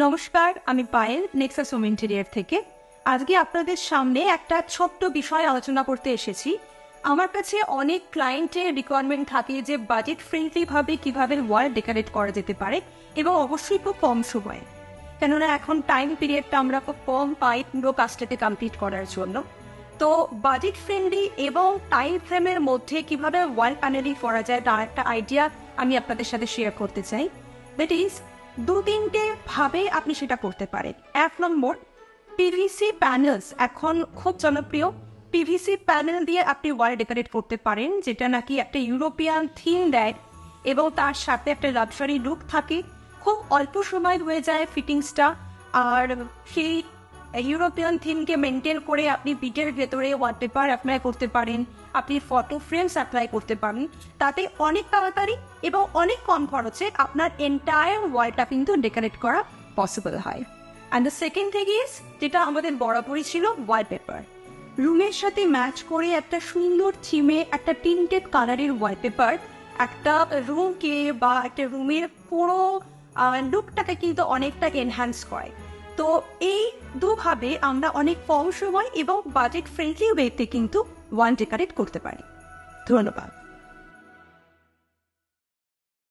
নমস্কার, আমি Payel Nexus home interior থেকে। আজকে আপনাদের সামনে একটা ছোট্ট বিষয় আলোচনা করতে এসেছি। আমার কাছে অনেক ক্লায়েন্টের রিকোয়ারমেন্ট থাকে যে বাজেট ফ্রেন্ডলিভাবে কীভাবে ওয়াল ডেকোরেট করা যেতে পারে এবং অবশ্যই খুব কম সময়ে, কেননা এখন টাইম পিরিয়ডটা আমরা খুব কম পাই পুরো কাজটাকে কমপ্লিট করার জন্য। তো বাজেট ফ্রেন্ডলি এবং টাইম ফ্রেমের মধ্যে কীভাবে ওয়াল প্যানেলিং করা যায় তার একটা আইডিয়া আমি আপনাদের সাথে শেয়ার করতে চাই। দ্যাট ইজ, তিনটে ভাবে আপনি সেটা করতে পারেন। এক নম্বর, পিভিসি প্যানেলস এখন খুব জনপ্রিয়। পিভিসি প্যানেল দিয়ে আপনি ওয়াল ডেকোরেট করতে পারেন, যেটা নাকি একটা ইউরোপিয়ান থিম দেয় এবং তার সাথে একটা লাক্সারি লুক থাকে। খুব অল্প সময় হয়ে যায় ফিটিংসটা, আর সেই ইউরোপিয়ান থিমকে মেনটেন করে আপনি বিটের ভেতরে ওয়ালপেপার অ্যাপ্লাই করতে পারেন, আপনি ফটো ফ্রেমস অ্যাপ্লাই করতে পারেন। তাতে অনেক তাড়াতাড়ি এবং অনেক কম খরচে আপনার এন্টায়ার ওয়ালটা কিন্তু ডেকোরেট করা পসিবল হয়। And the second thing is, যেটা আমাদের বরাবরই ছিল, ওয়ালপেপার। রুমের সাথে ম্যাচ করে একটা সুন্দর থিমে একটা টিন্টেড কালারের ওয়ালপেপার একটা রুমকে বা একটা রুমের পুরো লুকটাকে কিন্তু অনেকটা এনহ্যান্স করে। তো এই দুভাবে আমরা অনেক কম সময় এবং বাজেট ফ্রেন্ডলি ওয়েতে কিন্তু ওয়াল ডেকোরেট করতে পারি। ধন্যবাদ।